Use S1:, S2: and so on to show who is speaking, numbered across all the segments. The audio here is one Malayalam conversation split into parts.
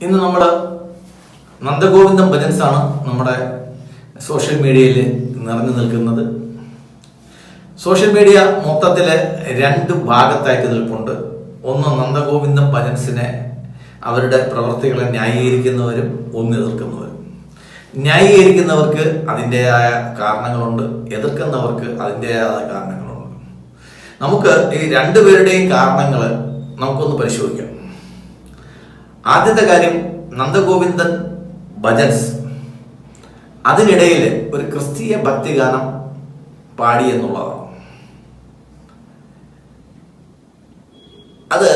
S1: ഇന്ന് നമ്മൾ നന്ദഗോവിന്ദം ഭജൻസാണ് നമ്മുടെ സോഷ്യൽ മീഡിയയിൽ നിറഞ്ഞു നിൽക്കുന്നത്. സോഷ്യൽ മീഡിയ മൊത്തത്തിൽ രണ്ട് ഭാഗത്തായിട്ട് നിൽപ്പുണ്ട്. ഒന്ന് നന്ദഗോവിന്ദം ഭജൻസിനെ അവരുടെ പ്രവർത്തികളെ ന്യായീകരിക്കുന്നവരും ഒന്ന് എതിർക്കുന്നവരും. ന്യായീകരിക്കുന്നവർക്ക് അതിൻ്റെതായ കാരണങ്ങളുണ്ട്, എതിർക്കുന്നവർക്ക് അതിൻ്റെതായ കാരണങ്ങളുണ്ട്. നമുക്ക് ഈ രണ്ടുപേരുടെയും കാരണങ്ങൾ നമുക്കൊന്ന് പരിശോധിക്കാം. ആദ്യത്തെ കാര്യം, നന്ദഗോവിന്ദൻ ഭജൻസ് അതിനിടയിൽ ഒരു ക്രിസ്തീയ ഭക്തിഗാനം പാടി എന്നുള്ളതാണ്. അത്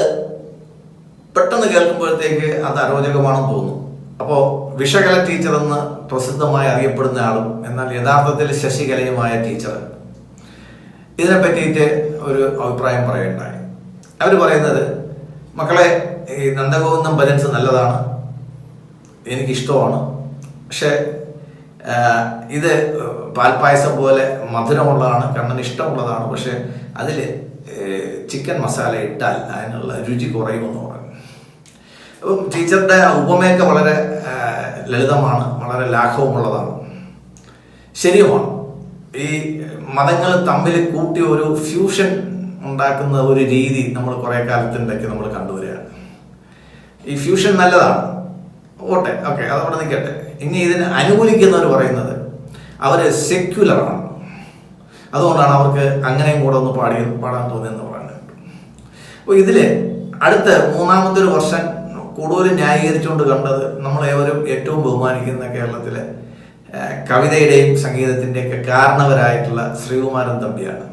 S1: പെട്ടെന്ന് കേൾക്കുമ്പോഴത്തേക്ക് അത് അരോചകമാണെന്ന് തോന്നും. അപ്പോൾ വിഷകല ടീച്ചർ എന്ന് പ്രസിദ്ധമായി അറിയപ്പെടുന്ന ആളും എന്നാൽ യഥാർത്ഥത്തിൽ ശശികലയുമായ ടീച്ചർ ഇതിനെ പറ്റിയിട്ട് ഒരു അഭിപ്രായം പറയുണ്ടായി. അവർ പറയുന്നത്, മക്കളെ, ഈ നന്ദഗോവിന്ദം ഭജൻസ് നല്ലതാണ്, എനിക്കിഷ്ടമാണ്. പക്ഷെ ഇത് പാൽപ്പായസം പോലെ മധുരമുള്ളതാണ്, കണ്ണന് ഇഷ്ടമുള്ളതാണ്. പക്ഷെ അതിൽ ചിക്കൻ മസാല ഇട്ടാൽ അതിനുള്ള രുചി കുറയുമെന്ന് പറഞ്ഞു. അപ്പം ടീച്ചറുടെ ഉപമയൊക്കെ വളരെ ലളിതമാണ്, വളരെ ലാഘവമുള്ളതാണ്, ശരിയുമാണ്. ഈ മതങ്ങൾ തമ്മിൽ കൂട്ടി ഒരു ഫ്യൂഷൻ ഉണ്ടാക്കുന്ന ഒരു രീതി നമ്മൾ കുറെ കാലത്തിൻ്റെയൊക്കെ നമ്മൾ കണ്ടുവരികയാണ്. ഈ ഫ്യൂഷൻ നല്ലതാണ്, ഓട്ടെ, ഓക്കെ, അതവിടെ നിൽക്കട്ടെ. ഇനി ഇതിനെ അനുകൂലിക്കുന്നവർ പറയുന്നത് അവർ സെക്യുലറാണ്, അതുകൊണ്ടാണ് അവർക്ക് അങ്ങനെയും കൂടെ ഒന്ന് പാടാൻ തോന്നിയെന്ന് പറയുന്നത്. അപ്പോൾ ഇതില് അടുത്ത മൂന്നാമത്തെ ഒരു വർഷം കൂടുതൽ ന്യായീകരിച്ചുകൊണ്ട് കണ്ടത് നമ്മളേവരും ഏറ്റവും ബഹുമാനിക്കുന്ന കേരളത്തിലെ കവിതയുടെയും സംഗീതത്തിൻ്റെയൊക്കെ കാരണവരായിട്ടുള്ള ശ്രീകുമാരൻ തമ്പിയാണ്.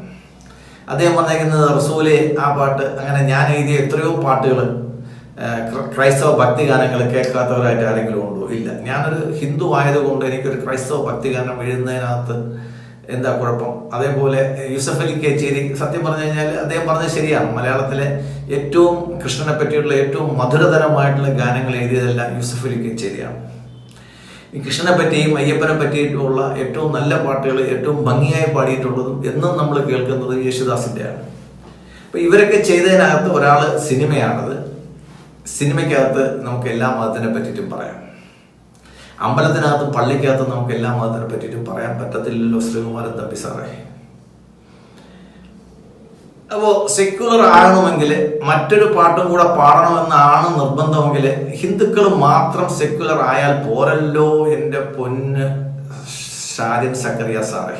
S1: അദ്ദേഹം പറഞ്ഞിരിക്കുന്നത്, റസൂലെ ആ പാട്ട്, അങ്ങനെ ഞാൻ എഴുതിയ എത്രയോ പാട്ടുകൾ ക്രൈസ്തവ ഭക്തിഗാനങ്ങൾ കേൾക്കാത്തവരായിട്ട് ആരെങ്കിലും ഉണ്ടോ? ഇല്ല. ഞാനൊരു ഹിന്ദു ആയതുകൊണ്ട് എനിക്കൊരു ക്രൈസ്തവ ഭക്തിഗാനം എഴുതുന്നതിനകത്ത് എന്താ കുഴപ്പം? അതേപോലെ യൂസഫ് അലി കേച്ചേരി, സത്യം പറഞ്ഞു കഴിഞ്ഞാൽ അദ്ദേഹം പറഞ്ഞത് ശരിയാണ്. മലയാളത്തിലെ ഏറ്റവും കൃഷ്ണനെ പറ്റിയുള്ള ഏറ്റവും മധുരതരമായിട്ടുള്ള ഗാനങ്ങൾ എഴുതിയതെല്ലാം യൂസഫ് അലി കേച്ചേരിയാണ്. ഈ കൃഷ്ണനെ പറ്റിയും അയ്യപ്പനെ പറ്റിയിട്ടുള്ള ഏറ്റവും നല്ല പാട്ടുകൾ ഏറ്റവും ഭംഗിയായി പാടിയിട്ടുള്ളതും എന്നും നമ്മൾ കേൾക്കുന്നത് യേശുദാസിൻ്റെയാണ്. അപ്പോൾ ഇവരൊക്കെ ചെയ്തതിനകത്ത് ഒരാൾ സിനിമയാണത്. സിനിമയ്ക്കകത്ത് നമുക്ക് എല്ലാ മതത്തിനെ പറ്റിയിട്ടും പറയാം, അമ്പലത്തിനകത്ത് പള്ളിക്കകത്ത് നമുക്ക് എല്ലാ മതത്തിനെ പറ്റിയിട്ടും പറയാൻ പറ്റത്തില്ലല്ലോ ശ്രീകുമാരൻ തമ്പി സാറേ. അപ്പോൾ സെക്യുലർ ആകണമെങ്കിൽ മറ്റൊരു പാട്ടും കൂടെ പാടണമെന്നാണ് നിർബന്ധമെങ്കിൽ ഹിന്ദുക്കൾ മാത്രം സെക്യുലർ ആയാൽ പോരല്ലോ എൻ്റെ പൊന്ന് ഷാജിൻ സക്കറിയ സാറേ.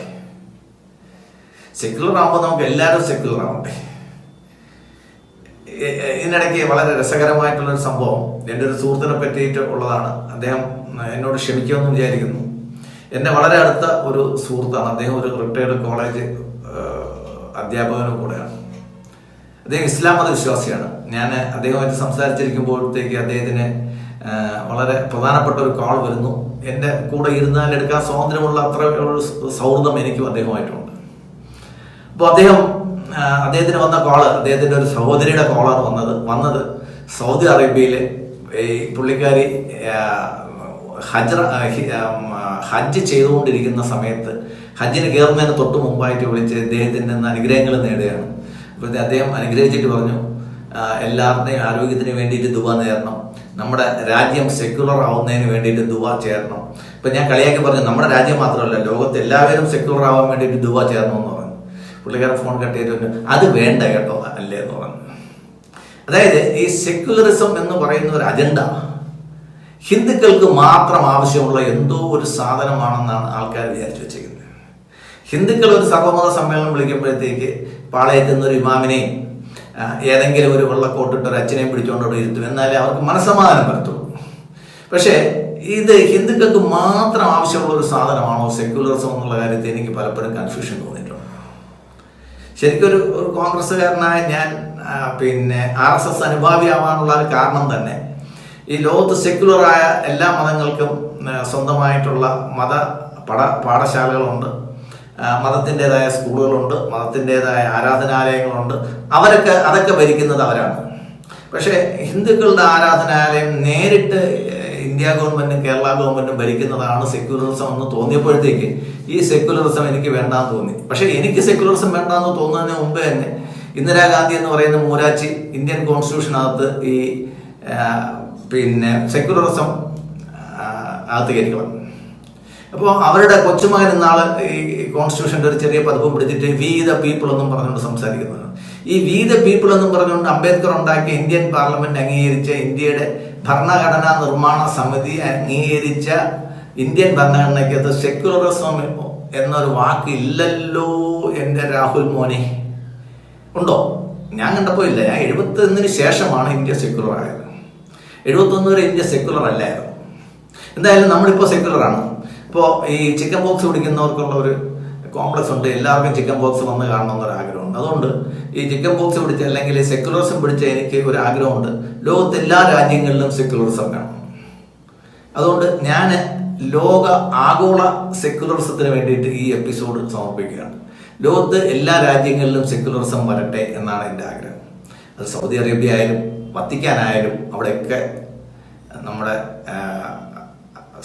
S1: സെക്യുലർ ആകുമ്പോൾ നമുക്ക് എല്ലാവരും സെക്യുലർ ആവണ്ടേ? ഇതിനിടയ്ക്ക് വളരെ രസകരമായിട്ടുള്ളൊരു സംഭവം എൻ്റെ ഒരു സുഹൃത്തിനെ പറ്റിയിട്ട് ഉള്ളതാണ്. അദ്ദേഹം എന്നോട് ക്ഷമിക്കുമെന്ന് വിചാരിക്കുന്നു. എൻ്റെ വളരെ അടുത്ത ഒരു സുഹൃത്താണ്. അദ്ദേഹം ഒരു റിട്ടയർഡ് കോളേജ് അധ്യാപകനും കൂടെയാണ്. അദ്ദേഹം ഇസ്ലാം മത വിശ്വാസിയാണ്. ഞാൻ അദ്ദേഹമായിട്ട് സംസാരിച്ചിരിക്കുമ്പോഴത്തേക്ക് അദ്ദേഹത്തിന് വളരെ പ്രധാനപ്പെട്ട ഒരു കോൾ വരുന്നു. എൻ്റെ കൂടെ ഇരുന്നാൽ എടുക്കാൻ സ്വാതന്ത്ര്യമുള്ള അത്ര ഒരു സൗഹൃദം എനിക്കും അദ്ദേഹമായിട്ടുണ്ട്. അപ്പോൾ അദ്ദേഹത്തിന് വന്ന കോള്, അദ്ദേഹത്തിൻ്റെ ഒരു സഹോദരിയുടെ കോളാണ് വന്നത് സൗദി അറേബ്യയിലെ ഈ പുള്ളിക്കാരി ഹജ്ജ് ചെയ്തുകൊണ്ടിരിക്കുന്ന സമയത്ത് ഹജ്ജിന് കയറുന്നതിന് തൊട്ട് മുമ്പായിട്ട് വിളിച്ച് അദ്ദേഹത്തിൻ്റെ നിന്ന് അനുഗ്രഹങ്ങൾ നേടുകയാണ്. അപ്പോൾ അദ്ദേഹം അനുഗ്രഹിച്ചിട്ട് പറഞ്ഞു, എല്ലാവരുടെയും ആരോഗ്യത്തിന് വേണ്ടിയിട്ട് ദുആ നേരണം, നമ്മുടെ രാജ്യം സെക്യുലർ ആവുന്നതിന് വേണ്ടിയിട്ട് ദുആ ചേരണം. ഇപ്പം ഞാൻ കളിയാക്കി പറഞ്ഞു, നമ്മുടെ രാജ്യം മാത്രമല്ല, ലോകത്ത് എല്ലാവരും സെക്യുലർ ആവാൻ വേണ്ടിയിട്ട് ദുആ ചേരണമെന്ന് പറഞ്ഞു. പുള്ളിക്കാരൻ ഫോൺ കട്ട് ചെയ്തിട്ട് അത് വേണ്ട കേട്ടോ അല്ലേ എന്ന് പറഞ്ഞു. അതായത് ഈ സെക്യുലറിസം എന്ന് പറയുന്ന ഒരു അജണ്ട ഹിന്ദുക്കൾക്ക് മാത്രം ആവശ്യമുള്ള എന്തോ ഒരു സാധനമാണെന്നാണ് ആൾക്കാർ വിചാരിച്ചു വെച്ചിരിക്കുന്നത്. ഹിന്ദുക്കൾ ഒരു സർവമത സമ്മേളനം വിളിക്കുമ്പോഴത്തേക്ക് പാളയത്തുന്ന ഒരു ഇമാമിനെയും ഏതെങ്കിലും ഒരു വെള്ളക്കോട്ടിട്ട് ഒരു അച്ഛനെയും പിടിച്ചുകൊണ്ടോടെ ഇരുത്തും, എന്നാലേ അവർക്ക് മനസ്സമാധാനം പറ്റത്തുള്ളൂ. പക്ഷേ ഇത് ഹിന്ദുക്കൾക്ക് മാത്രം ആവശ്യമുള്ള ഒരു സാധനമാണോ സെക്യുലറിസം എന്നുള്ള കാര്യത്തിൽ എനിക്ക് പലപ്പോഴും കൺഫ്യൂഷൻ തോന്നിയിട്ടുണ്ട്. ശരിക്കും ഒരു കോൺഗ്രസ്സുകാരനായ ഞാൻ RSS അനുഭാവിയാവാനുള്ള ഒരു കാരണം തന്നെ ഈ ലോകത്ത് സെക്യുലറായ എല്ലാ മതങ്ങൾക്കും സ്വന്തമായിട്ടുള്ള പാഠശാലകളുണ്ട്, മതത്തിൻ്റെതായ സ്കൂളുകളുണ്ട്, മതത്തിൻ്റെതായ ആരാധനാലയങ്ങളുണ്ട്. അതൊക്കെ ഭരിക്കുന്നത് അവരാണ്. പക്ഷേ ഹിന്ദുക്കളുടെ ആരാധനാലയം നേരിട്ട് ഇന്ത്യ ഗവൺമെന്റും കേരള ഗവൺമെന്റും ഭരിക്കുന്നതാണ് സെക്യുലറിസം എന്ന് തോന്നിയപ്പോഴത്തേക്ക് ഈ സെക്യുലറിസം എനിക്ക് വേണ്ടാന്ന് തോന്നി. പക്ഷെ എനിക്ക് സെക്യുലറിസം വേണ്ടാന്ന് തോന്നുന്നതിന് മുമ്പ് തന്നെ ഇന്ദിരാഗാന്ധി എന്ന് പറയുന്ന മൂരാച്ചി ഇന്ത്യൻ കോൺസ്റ്റിറ്റ്യൂഷനകത്ത് ഈ പിന്നെ സെക്യുലറിസം അകത്ത് കയറ്റിക്കളഞ്ഞു. അപ്പോൾ അവരുടെ കൊച്ചുമകൻ ഇന്നാള് ഈ കോൺസ്റ്റിറ്റ്യൂഷൻ്റെ ഒരു ചെറിയ പതിപ്പും പിടിച്ചിട്ട് വി ദ പീപ്പിൾ എന്നും പറഞ്ഞുകൊണ്ട് സംസാരിക്കുന്നത്. ഈ വി ദ പീപ്പിൾ എന്നും പറഞ്ഞുകൊണ്ട് അംബേദ്കർ ഉണ്ടാക്കിയ ഇന്ത്യൻ പാർലമെന്റ് അംഗീകരിച്ച ഇന്ത്യയുടെ ഭരണഘടനാ നിർമ്മാണ സമിതി അംഗീകരിച്ച ഇന്ത്യൻ ഭരണഘടനയ്ക്കകത്ത് സെക്യുലറിസം എന്നൊരു വാക്ക് ഇല്ലല്ലോ എൻ്റെ രാഹുൽ മോനെ. ഉണ്ടോ? ഞാൻ കണ്ടപ്പോൾ ഇല്ല. ഞാൻ 71 ശേഷമാണ് ഇന്ത്യ സെക്യുലർ ആയത്. 71 വരെ ഇന്ത്യ സെക്യുലർ അല്ലായിരുന്നു. എന്തായാലും നമ്മളിപ്പോൾ സെക്യുലറാണ്. ഇപ്പോൾ ഈ ചിക്കൻ ബോക്സ് പിടിക്കുന്നവർക്കുള്ള ഒരു കോംപ്ലക്സ് ഉണ്ട്. എല്ലാവർക്കും ചിക്കൻ ബോക്സ് വന്ന് കാണണമെന്നൊരു ആഗ്രഹമുണ്ട്. അതുകൊണ്ട് ഈ ചിക്കൻ ബോക്സ് പിടിച്ച അല്ലെങ്കിൽ സെക്യുലറിസം പിടിച്ച എനിക്ക് ഒരു ആഗ്രഹമുണ്ട്, ലോകത്തെ എല്ലാ രാജ്യങ്ങളിലും സെക്യുലറിസം വേണം. അതുകൊണ്ട് ഞാൻ ലോക ആഗോള സെക്യുലറിസത്തിന് വേണ്ടിയിട്ട് ഈ എപ്പിസോഡ് സമർപ്പിക്കുകയാണ്. ലോകത്ത് എല്ലാ രാജ്യങ്ങളിലും സെക്യുലറിസം വരട്ടെ എന്നാണ് എൻ്റെ ആഗ്രഹം. അത് സൗദി അറേബ്യ ആയാലും വത്തിക്കാൻ ആയാലും അവിടെയൊക്കെ നമ്മുടെ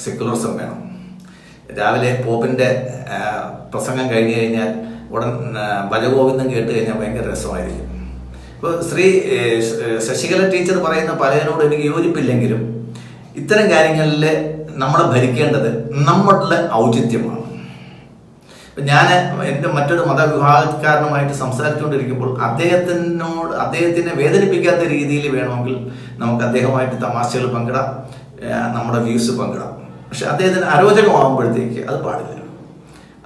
S1: സെക്യുലറിസം വേണം. രാവിലെ പോപ്പിൻ്റെ പ്രസംഗം കഴിഞ്ഞു കഴിഞ്ഞാൽ ഉടൻ ഭജഗോവിന്ദം കേട്ട് കഴിഞ്ഞാൽ ഭയങ്കര രസമായിരിക്കും. ഇപ്പോൾ ശശികല ടീച്ചർ പറയുന്ന പലതിനോട് എനിക്ക് യോജിപ്പില്ലെങ്കിലും ഇത്തരം കാര്യങ്ങളിൽ നമ്മളെ ഭരിക്കേണ്ടത് നമ്മളുടെ ഔചിത്യമാണ്. ഞാൻ എൻ്റെ മറ്റൊരു മതവിഭാഗക്കാരനുമായിട്ട് സംസാരിച്ചുകൊണ്ടിരിക്കുമ്പോൾ അദ്ദേഹത്തിനെ വേദനിപ്പിക്കാത്ത രീതിയിൽ വേണമെങ്കിൽ നമുക്ക് അദ്ദേഹമായിട്ട് തമാശകൾ പങ്കിടാം, നമ്മുടെ വ്യൂസ് പങ്കിടാം. പക്ഷെ അദ്ദേഹത്തിന് അരോചകമാകുമ്പോഴത്തേക്ക് അത് പാടില്ല.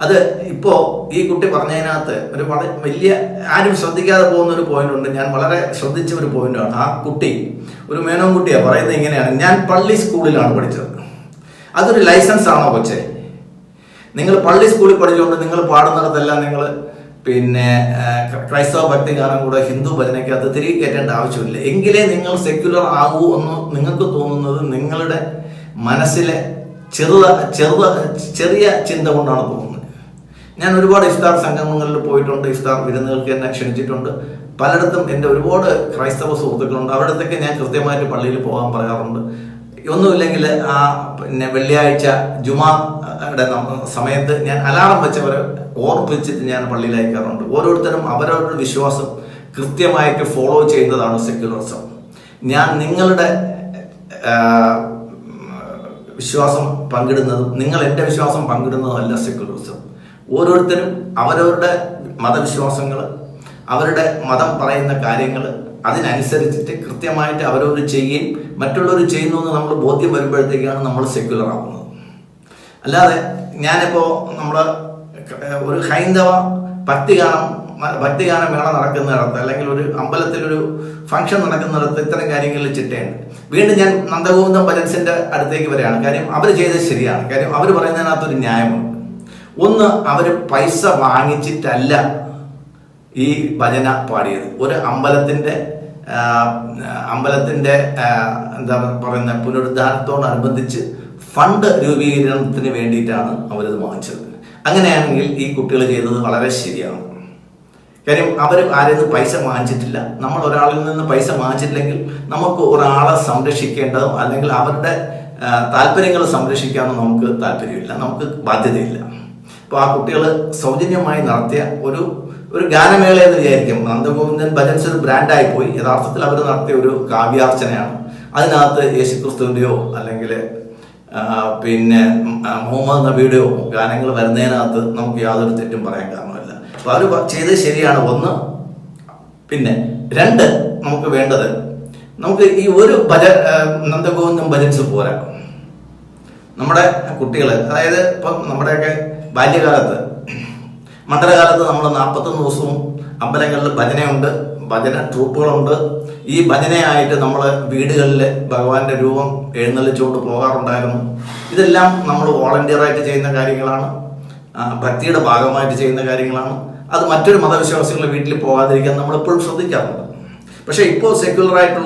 S1: അത് ഇപ്പോൾ ഈ കുട്ടി പറഞ്ഞതിനകത്ത് ഒരു വളരെ വലിയ ആരും ശ്രദ്ധിക്കാതെ പോകുന്ന ഒരു പോയിന്റ് ഉണ്ട്. ഞാൻ വളരെ ശ്രദ്ധിച്ച ഒരു പോയിന്റാണ്. ആ കുട്ടി ഒരു മേനോൻ കുട്ടിയാണ് പറയുന്നത് ഇങ്ങനെയാണ്: ഞാൻ പള്ളി സ്കൂളിലാണ് പഠിച്ചത്. അതൊരു ലൈസൻസ് ആണോ കൊച്ചെ? നിങ്ങൾ പള്ളി സ്കൂളിൽ പഠിച്ചുകൊണ്ട് നിങ്ങൾ പാടുന്നിടത്തെല്ലാം നിങ്ങൾ പിന്നെ ക്രൈസ്തവ ഭക്തിഗാനം കൂടെ ഹിന്ദു ഭജനയ്ക്കകത്ത് തിരികെ കയറ്റേണ്ട ആവശ്യമില്ല. എങ്കിലേ നിങ്ങൾ സെക്യുലർ ആകൂ എന്ന് നിങ്ങൾക്ക് തോന്നുന്നത് നിങ്ങളുടെ മനസ്സിലെ ചെറിയ ചിന്ത കൊണ്ടാണ് തോന്നുന്നത്. ഞാൻ ഒരുപാട് ഇഫ്താർ സംഗമങ്ങളിൽ പോയിട്ടുണ്ട്, ഇഫ്താർ വിരുന്നുകൾക്ക് എന്നെ ക്ഷണിച്ചിട്ടുണ്ട്. പലയിടത്തും എൻ്റെ ഒരുപാട് ക്രൈസ്തവ സുഹൃത്തുക്കളുണ്ട്. അവിടത്തൊക്കെ ഞാൻ കൃത്യമായിട്ട് പള്ളിയിൽ പോകാൻ പറയാറുണ്ട്. ഒന്നുമില്ലെങ്കിൽ ആ പിന്നെ വെള്ളിയാഴ്ച ജുമായുടെ സമയത്ത് ഞാൻ അലാറം വെച്ചവരെ ഓർപ്പിച്ചിട്ട് ഞാൻ പള്ളിയിൽ അയക്കാറുണ്ട്. ഓരോരുത്തരും അവരവരുടെ വിശ്വാസം കൃത്യമായിട്ട് ഫോളോ ചെയ്യുന്നതാണ് സെക്യുലറിസം. ഞാൻ നിങ്ങളുടെ വിശ്വാസം പങ്കിടുന്നതും നിങ്ങൾ എൻ്റെ വിശ്വാസം പങ്കിടുന്നതുമല്ല സെക്യുലറിസം. ഓരോരുത്തരും അവരവരുടെ മതവിശ്വാസങ്ങൾ, അവരുടെ മതം പറയുന്ന കാര്യങ്ങൾ അതിനനുസരിച്ചിട്ട് കൃത്യമായിട്ട് അവരവർ ചെയ്യുകയും മറ്റുള്ളവർ ചെയ്യുന്നു എന്ന് നമ്മൾ ബോധ്യം വരുമ്പോഴത്തേക്കാണ് നമ്മൾ സെക്യുലർ ആവുന്നത്. അല്ലാതെ ഞാനിപ്പോൾ നമ്മൾ ഒരു ഹൈന്ദവ ഭക്തിഗാന മേള നടക്കുന്നിടത്ത് അല്ലെങ്കിൽ ഒരു അമ്പലത്തിലൊരു ഫംഗ്ഷൻ നടക്കുന്നിടത്ത് ഇത്തരം കാര്യങ്ങളിൽ ചിട്ടയുണ്ട്. വീണ്ടും ഞാൻ നന്ദഗോവിന്ദം ഭജൻസിന്റെ അടുത്തേക്ക് വരികയാണ്. കാര്യം അവർ ചെയ്തത് ശരിയാണ്. കാര്യം അവർ പറയുന്നതിനകത്തൊരു ന്യായമുണ്ട്. ഒന്ന്, അവർ പൈസ വാങ്ങിച്ചിട്ടല്ല ഈ ഭജന പാടിയത്. ഒരു അമ്പലത്തിന്റെ എന്താ പറയുന്ന പുനരുദ്ധാരണത്തോടനുബന്ധിച്ച് ഫണ്ട് രൂപീകരണത്തിന് വേണ്ടിയിട്ടാണ് അവരത് വാങ്ങിച്ചത്. അങ്ങനെയാണെങ്കിൽ ഈ കുട്ടികൾ ചെയ്തത് വളരെ ശരിയാണ്. കാര്യം അവർ ആരിൽ നിന്ന് പൈസ വാങ്ങിച്ചിട്ടില്ല. നമ്മൾ ഒരാളിൽ നിന്ന് പൈസ വാങ്ങിച്ചിട്ടില്ലെങ്കിൽ നമുക്ക് ഒരാളെ സംരക്ഷിക്കേണ്ടതും അല്ലെങ്കിൽ അവരുടെ താല്പര്യങ്ങൾ സംരക്ഷിക്കാനോ നമുക്ക് താല്പര്യമില്ല, നമുക്ക് ബാധ്യതയില്ല. അപ്പോൾ ആ കുട്ടികൾ സൗജന്യമായി നടത്തിയ ഒരു ഗാനമേള എന്ന് വിചാരിക്കും. നന്ദഗോവിന്ദൻ ഭജൻസ് ഒരു ബ്രാൻഡായി പോയി. യഥാർത്ഥത്തിൽ അവർ നടത്തിയ ഒരു കാവ്യാർച്ചനയാണ്. അതിനകത്ത് യേശുക്രിസ്തുവിൻ്റെയോ അല്ലെങ്കിൽ പിന്നെ മുഹമ്മദ് നബിയുടെയോ ഗാനങ്ങൾ വരുന്നതിനകത്ത് നമുക്ക് യാതൊരു തെറ്റും പറയാൻ കാരണമില്ല. അപ്പോൾ അവർ ചെയ്തത് ശരിയാണ്. ഒന്ന്. പിന്നെ രണ്ട്, നമുക്ക് വേണ്ടത് നമുക്ക് ഈ ഒരു നന്ദഗോവിന്ദം ഭജൻസ് പോരാ. നമ്മുടെ കുട്ടികൾ, അതായത് ഇപ്പം നമ്മുടെയൊക്കെ ബാല്യകാലത്ത് മണ്ഡലകാലത്ത് നമ്മൾ 41 ദിവസവും അമ്പലങ്ങളിൽ ഭജനയുണ്ട്, ഭജന ട്രൂപ്പുകളുണ്ട്. ഈ ഭജനയായിട്ട് നമ്മൾ വീടുകളിൽ ഭഗവാന്റെ രൂപം എഴുന്നള്ളിച്ചുകൊണ്ട് പോകാറുണ്ടായിരുന്നു. ഇതെല്ലാം നമ്മൾ വോളണ്ടിയറായിട്ട് ചെയ്യുന്ന കാര്യങ്ങളാണ്, ഭക്തിയുടെ ഭാഗമായിട്ട് ചെയ്യുന്ന കാര്യങ്ങളാണ്. അത് മറ്റൊരു മതവിശ്വാസികളുടെ വീട്ടിൽ പോകാതിരിക്കാൻ നമ്മൾ എപ്പോഴും ശ്രദ്ധിക്കാറുണ്ട്. പക്ഷേ ഇപ്പോൾ സെക്യുലറായിട്ടുള്ള